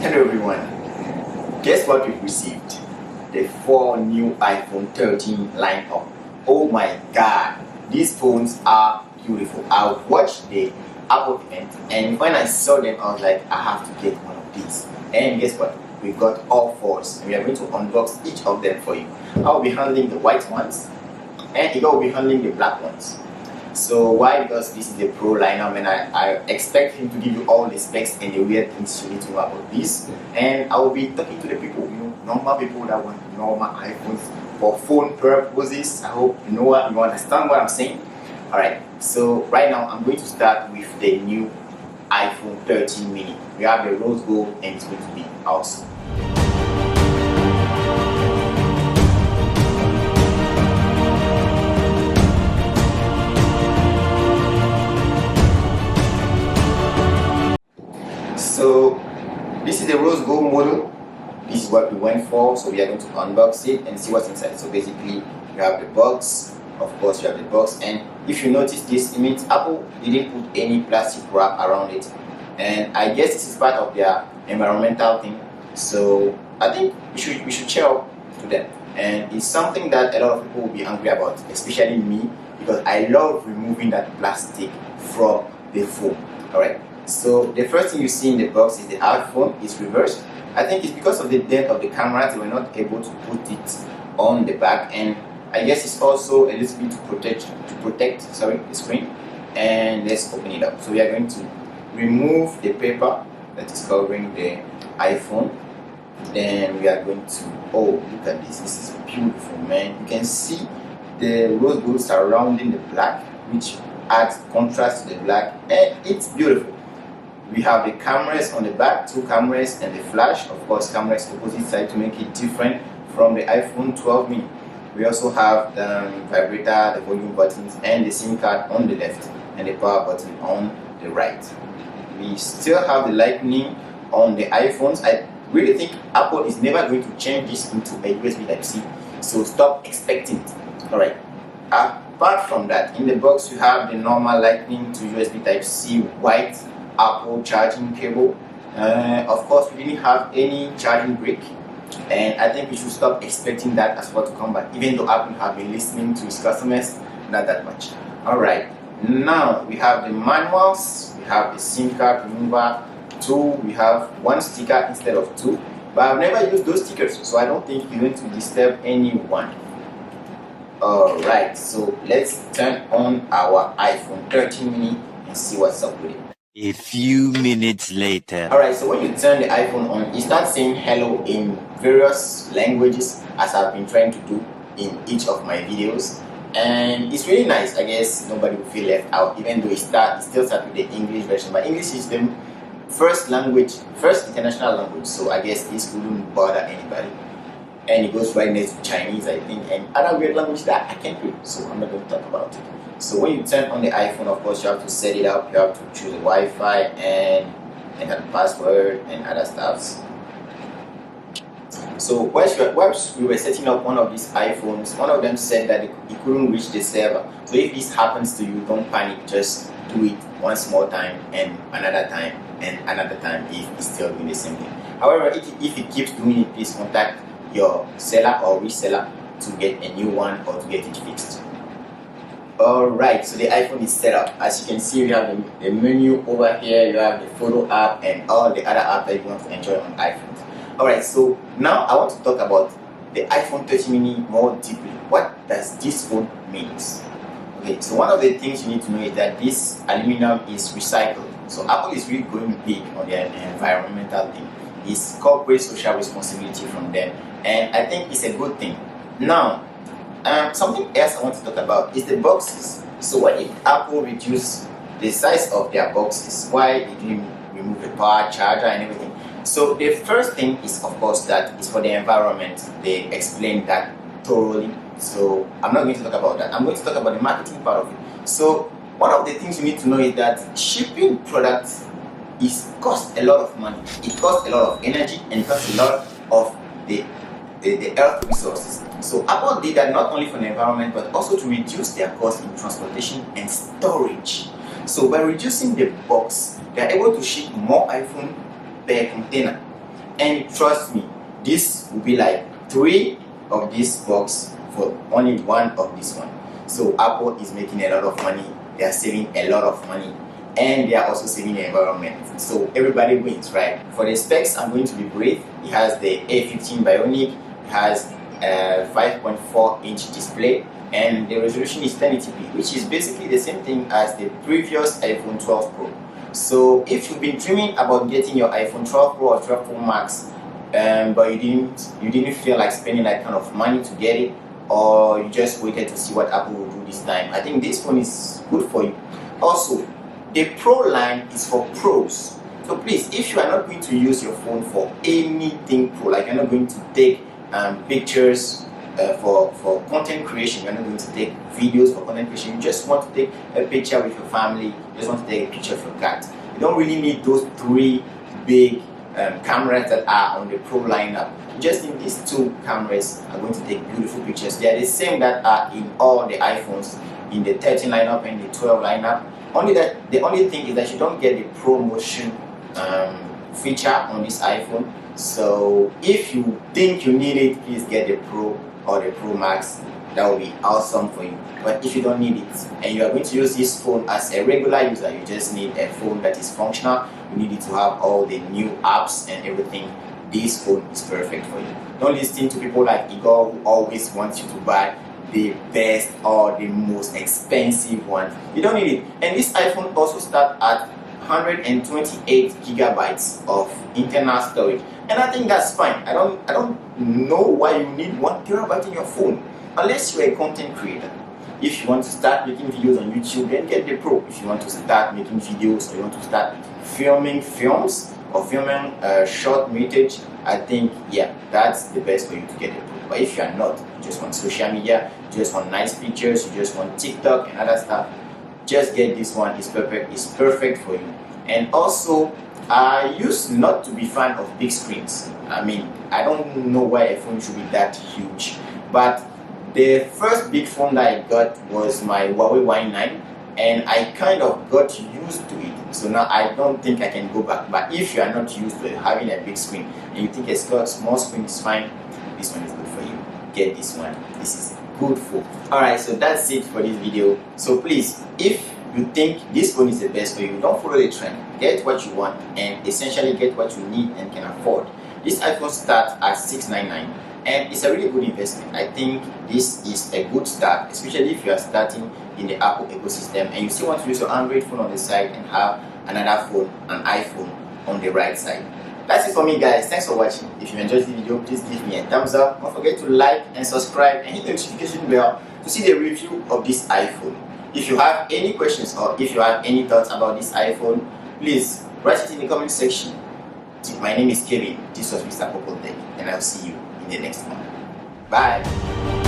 Hello everyone, guess what we've received? The 4 new iPhone 13 lineup. Oh my god, these phones are beautiful. I watched the Apple event and when I saw them I was like, I have to get one of these. And guess what? We've got all 4s and we are going to unbox each of them for you. I'll be handling the white ones and Igor will be handling the black ones. So why? Because this is a pro lineup and I expect him to give you all the specs and the weird things you need to know about this. And I will be talking to the people, normal people that want normal iPhones for phone purposes. I hope you understand what I'm saying. Alright, so right now I'm going to start with the new iPhone 13 mini. We have the rose gold and it's going to be awesome. So this is the rose gold model. This is what we went for. So we are going to unbox it and see what's inside. So basically you have the box. Of course you have the box, and if you notice this, it means Apple didn't put any plastic wrap around it, and I guess this is part of their environmental thing. So I think we should cheer up to them, and it's something that a lot of people will be angry about, especially me, because I love removing that plastic from the phone. Alright, so the first thing you see in the box is the iPhone is reversed. I think it's because of the dent of the camera they were not able to put it on the back, and I guess it's also a little bit to protect the screen. And let's open it up. So we are going to remove the paper that is covering the iPhone. Then we are going to, oh, look at this. This is beautiful, man. You can see the rose gold surrounding the black, which adds contrast to the black, and it's beautiful. We have the cameras on the back, 2 cameras, and the flash. Of course, cameras opposite side to make it different from the iPhone 12 mini. We also have the vibrator, the volume buttons, and the SIM card on the left, and the power button on the right. We still have the lightning on the iPhones. I really think Apple is never going to change this into a USB Type-C, so stop expecting it. Alright, apart from that, in the box you have the normal lightning to USB Type-C white Apple charging cable. Of course, we didn't have any charging brick, and I think we should stop expecting that as well to come back, even though Apple have been listening to its customers, not that much. Alright, now we have the manuals, we have the SIM card remover, 2, we have 1 sticker instead of 2, but I've never used those stickers, so I don't think you're going to disturb anyone. Alright, so let's turn on our iPhone 13 mini and see what's up with it. A few minutes later. Alright, so when you turn the iPhone on, it starts saying hello in various languages, as I've been trying to do in each of my videos, and it's really nice. I guess nobody will feel left out, even though it still starts with the English version, but English is the first international language, so I guess this wouldn't bother anybody. And it goes right next to Chinese, I think, and other weird language that I can't read, so I'm not going to talk about it. So when you turn on the iPhone, of course, you have to set it up. You have to choose the Wi-Fi and enter the password and other stuffs. So whilst we were setting up one of these iPhones, one of them said that it couldn't reach the server. So if this happens to you, don't panic. Just do it once more time and another time and another time if it's still doing the same thing. However, if it keeps doing it, please contact your seller or reseller to get a new one or to get it fixed. Alright, so the iPhone is set up. As you can see, we have the menu over here, you have the photo app and all the other apps that you want to enjoy on iPhones. Alright, so now I want to talk about the iPhone 13 mini more deeply. What does this phone mean? Okay, so one of the things you need to know is that this aluminum is recycled. So Apple is really going big on their environmental thing. It's corporate social responsibility from them, and I think it's a good thing. Now, something else I want to talk about is the boxes. So why did Apple reduce the size of their boxes? Why did they remove the power charger and everything? So the first thing is, of course, that it's for the environment. They explained that thoroughly, so I'm not going to talk about that. I'm going to talk about the marketing part of it. So one of the things you need to know is that shipping products costs a lot of money. It costs a lot of energy, and it costs a lot of the earth resources. So Apple did that not only for the environment but also to reduce their cost in transportation and storage. So by reducing the box, they are able to ship more iPhone per container. And trust me, this will be like 3 of this box for only 1 of this one. So Apple is making a lot of money, they are saving a lot of money, and they are also saving the environment. So everybody wins, right? For the specs, I'm going to be brief. It has the A15 Bionic, it has a 5.4-inch display, and the resolution is 1080p, which is basically the same thing as the previous iPhone 12 Pro. So if you've been dreaming about getting your iPhone 12 Pro or 12 Pro Max, but you didn't feel like spending that kind of money to get it, or you just waited to see what Apple will do this time, I think this phone is good for you. Also, the Pro line is for pros. So please, if you are not going to use your phone for anything pro, like you're not going to take pictures for content creation, you're not going to take videos for content creation, you just want to take a picture with your family, you just want to take a picture of your cat, you don't really need those 3 big cameras that are on the Pro lineup. You just need these 2 cameras are going to take beautiful pictures. They are the same that are in all the iPhones, in the 13 lineup and the 12 lineup. The only thing is that you don't get the Pro Motion feature on this iPhone. So if you think you need it, please get the Pro or the Pro Max. That will be awesome for you. But if you don't need it and you are going to use this phone as a regular user, you just need a phone that is functional, you need it to have all the new apps and everything, this phone is perfect for you. Don't listen to people like Igor who always wants you to buy the best or the most expensive one. You don't need it. And this iPhone also starts at 128 gigabytes of internal storage, and I think that's fine. I don't know why you need 1 terabyte in your phone unless you're a content creator. If you want to start making videos on YouTube, then get the Pro. If you want to start making videos or you want to start filming films or filming short metrage, I think that's the best for you to get the Pro. But if you are not, you just want social media, you just want nice pictures, you just want TikTok and other stuff, just get this one. It's perfect for you. And also, I used not to be fan of big screens. I mean, I don't know why a phone should be that huge, but the first big phone that I got was my Huawei Y9, and I kind of got used to it. So now I don't think I can go back. But if you are not used to having a big screen and you think a small screen is fine, this one is good for you. Get this one. This is good phone. Alright, so that's it for this video. So please, if you think this phone is the best for you, don't follow the trend. Get what you want and essentially get what you need and can afford. This iPhone starts at $699 and it's a really good investment. I think this is a good start, especially if you are starting in the Apple ecosystem and you still want to use your Android phone on the side and have another phone, an iPhone, on the right side. That's it for me, guys. Thanks for watching. If you enjoyed the video, please give me a thumbs up. Don't forget to like and subscribe and hit the notification bell to see the review of this iPhone. If you have any questions or if you have any thoughts about this iPhone, please write it in the comment section. My name is Kevin. This was MrPurpleTech, and I'll see you in the next one. Bye.